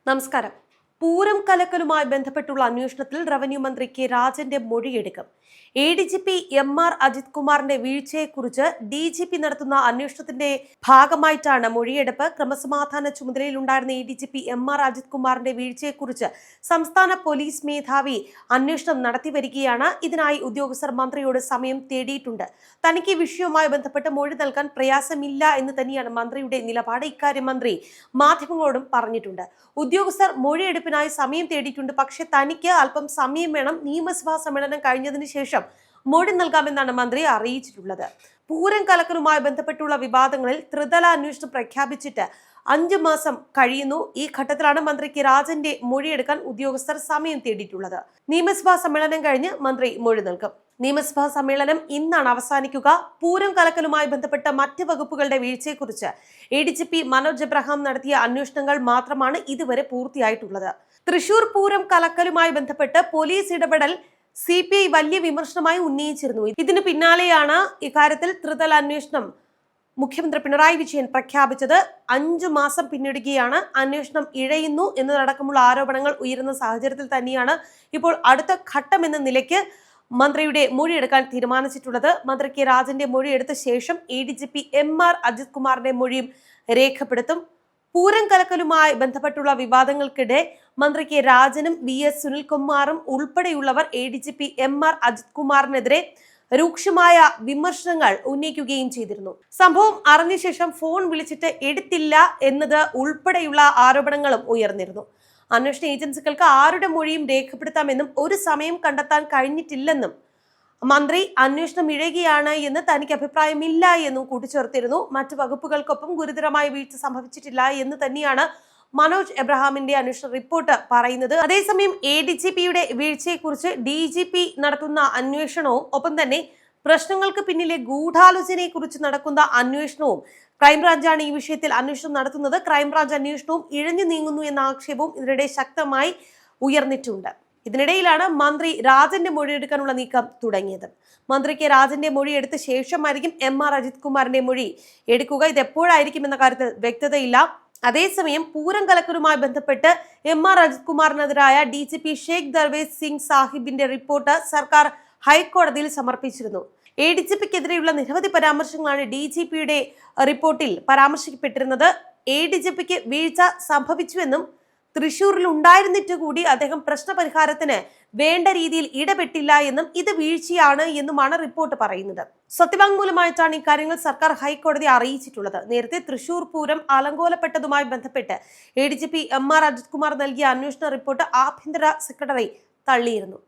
നമസ്കാരം. പൂരം കലക്കലുമായി ബന്ധപ്പെട്ടുള്ള അന്വേഷണത്തിൽ റവന്യൂ മന്ത്രി കെ രാജന്റെ മൊഴിയെടുക്കും. ADGP MR അജിത് കുമാറിന്റെ വീഴ്ചയെക്കുറിച്ച് DGP നടത്തുന്ന അന്വേഷണത്തിന്റെ ഭാഗമായിട്ടാണ് മൊഴിയെടുപ്പ്. ക്രമസമാധാന ചുമതലയിലുണ്ടായിരുന്ന ADGP MR അജിത് കുമാറിന്റെ വീഴ്ചയെക്കുറിച്ച് സംസ്ഥാന പോലീസ് മേധാവി അന്വേഷണം നടത്തിവരികയാണ്. ഇതിനായി ഉദ്യോഗസ്ഥർ മന്ത്രിയോട് സമയം തേടിയിട്ടുണ്ട്. തനിക്ക് ഈ വിഷയവുമായി ബന്ധപ്പെട്ട് മൊഴി നൽകാൻ പ്രയാസമില്ല എന്ന് തന്നെയാണ് മന്ത്രിയുടെ നിലപാട്. ഇക്കാര്യം മന്ത്രി മാധ്യമങ്ങളോടും പറഞ്ഞിട്ടുണ്ട്. ഉദ്യോഗസ്ഥർ മൊഴിയെടുപ്പിനായി സമയം തേടിയിട്ടുണ്ട്. പക്ഷെ തനിക്ക് അല്പം സമയം വേണം. നിയമസഭാ സമ്മേളനം കഴിഞ്ഞതിന് ശേഷം മൊഴി നൽകാമെന്നാണ് മന്ത്രി അറിയിച്ചിട്ടുള്ളത്. പൂരം കലക്കലുമായി ബന്ധപ്പെട്ടുള്ള വിവാദങ്ങളിൽ ത്രിതല അന്വേഷണം പ്രഖ്യാപിച്ചിട്ട് 5 മാസം കഴിയുന്നു. ഈ ഘട്ടത്തിലാണ് മന്ത്രി കെ രാജന്റെ മൊഴിയെടുക്കാൻ ഉദ്യോഗസ്ഥർ സമയം തേടിയിട്ടുള്ളത്. നിയമസഭാ സമ്മേളനം കഴിഞ്ഞ് മന്ത്രി മൊഴി നൽകും. നിയമസഭാ സമ്മേളനം ഇന്നാണ് അവസാനിക്കുക. പൂരം കലക്കലുമായി ബന്ധപ്പെട്ട മറ്റ് വകുപ്പുകളുടെ വീഴ്ചയെക്കുറിച്ച് ADGP മനോജ് എബ്രഹാം നടത്തിയ അന്വേഷണങ്ങൾ മാത്രമാണ് ഇതുവരെ പൂർത്തിയായിട്ടുള്ളത്. തൃശൂർ പൂരം കലക്കലുമായി ബന്ധപ്പെട്ട് പോലീസ് ഇടപെടൽ CPI വലിയ വിമർശനമായി ഉന്നയിച്ചിരുന്നു. ഇതിനു പിന്നാലെയാണ് ഇക്കാര്യത്തിൽ ത്രിതല അന്വേഷണം മുഖ്യമന്ത്രി പിണറായി വിജയൻ പ്രഖ്യാപിച്ചത്. 5 മാസം പിന്നിടുകയാണ്. അന്വേഷണം ഇഴയുന്നു എന്നതടക്കമുള്ള ആരോപണങ്ങൾ ഉയരുന്ന സാഹചര്യത്തിൽ തന്നെയാണ് ഇപ്പോൾ അടുത്ത ഘട്ടം എന്ന നിലയ്ക്ക് മന്ത്രിയുടെ മൊഴിയെടുക്കാൻ തീരുമാനിച്ചിട്ടുള്ളത്. മന്ത്രി കെ രാജന്റെ മൊഴിയെടുത്ത ശേഷം ADGP MR അജിത് കുമാറിന്റെ മൊഴിയും രേഖപ്പെടുത്തും. പൂരം കലക്കലുമായി ബന്ധപ്പെട്ടുള്ള വിവാദങ്ങൾക്കിടെ മന്ത്രി കെ രാജനും VS സുനിൽകുമാറും ഉൾപ്പെടെയുള്ളവർ ADGP MR അജിത് കുമാറിനെതിരെ രൂക്ഷമായ വിമർശനങ്ങൾ ഉന്നയിക്കുകയും ചെയ്തിരുന്നു. സംഭവം അറിഞ്ഞ ശേഷം ഫോൺ വിളിച്ചിട്ട് എടുത്തില്ല എന്നത് ഉൾപ്പെടെയുള്ള ആരോപണങ്ങളും ഉയർന്നിരുന്നു. അന്വേഷണ ഏജൻസികൾക്ക് ആരുടെ മൊഴിയും രേഖപ്പെടുത്താമെന്നും ഒരു സമയം കണ്ടെത്താൻ കഴിഞ്ഞിട്ടില്ലെന്നും മന്ത്രി അന്വേഷണം ഇഴയുകയാണ് എന്ന് തനിക്ക് അഭിപ്രായമില്ല എന്നും കൂട്ടിച്ചേർത്തിരുന്നു. മറ്റു വകുപ്പുകൾക്കൊപ്പം ഗുരുതരമായ വീഴ്ച സംഭവിച്ചിട്ടില്ല എന്ന് തന്നെയാണ് മനോജ് എബ്രഹാമിന്റെ അന്വേഷണ റിപ്പോർട്ട് പറയുന്നത്. അതേസമയം ADGPയുടെ വീഴ്ചയെക്കുറിച്ച് DGP നടത്തുന്ന അന്വേഷണവും ഒപ്പം തന്നെ പ്രശ്നങ്ങൾക്ക് പിന്നിലെ ഗൂഢാലോചനയെക്കുറിച്ച് നടക്കുന്ന അന്വേഷണവും ക്രൈംബ്രാഞ്ചാണ് ഈ വിഷയത്തിൽ അന്വേഷണം നടത്തുന്നത്. ക്രൈംബ്രാഞ്ച് അന്വേഷണവും ഇഴഞ്ഞു നീങ്ങുന്നു എന്ന ആക്ഷേപവും ഇതിനിടെ ശക്തമായി ഉയർന്നിട്ടുണ്ട്. ഇതിനിടയിലാണ് മന്ത്രി രാജന്റെ മൊഴിയെടുക്കാനുള്ള നീക്കം തുടങ്ങിയത്. മന്ത്രിക്ക് രാജന്റെ മൊഴി എടുത്ത ശേഷമായിരിക്കും MR അജിത് കുമാറിന്റെ മൊഴി എടുക്കുക. ഇത് എപ്പോഴായിരിക്കും എന്ന കാര്യത്തിൽ വ്യക്തതയില്ല. അതേസമയം പൂരം കലക്കലുമായി ബന്ധപ്പെട്ട് MR അജിത് കുമാറിനെതിരായ DGP ഷേഖ് ദർവേസ് സിംഗ് സാഹിബിന്റെ റിപ്പോർട്ട് സർക്കാർ ഹൈക്കോടതിയിൽ സമർപ്പിച്ചിരുന്നു. ADGPക്കെതിരെയുള്ള നിരവധി പരാമർശങ്ങളാണ് DGPയുടെ റിപ്പോർട്ടിൽ പരാമർശിക്കപ്പെട്ടിരുന്നത്. ADGPക്ക് വീഴ്ച സംഭവിച്ചുവെന്നും തൃശൂരിൽ ഉണ്ടായിരുന്നിട്ട് കൂടി അദ്ദേഹം പ്രശ്നപരിഹാരത്തിന് വേണ്ട രീതിയിൽ ഇടപെട്ടില്ല എന്നും ഇത് വീഴ്ചയാണ് എന്നുമാണ് റിപ്പോർട്ട് പറയുന്നത്. സത്യവാങ്മൂലമായിട്ടാണ് ഇക്കാര്യങ്ങൾ സർക്കാർ ഹൈക്കോടതി അറിയിച്ചിട്ടുള്ളത്. നേരത്തെ തൃശൂർ പൂരം അലങ്കോലപ്പെട്ടതുമായി ബന്ധപ്പെട്ട് ADGP MR അജിത് കുമാർ നൽകിയ അന്വേഷണ റിപ്പോർട്ട് ആഭ്യന്തര സെക്രട്ടറി തള്ളിയിരുന്നു.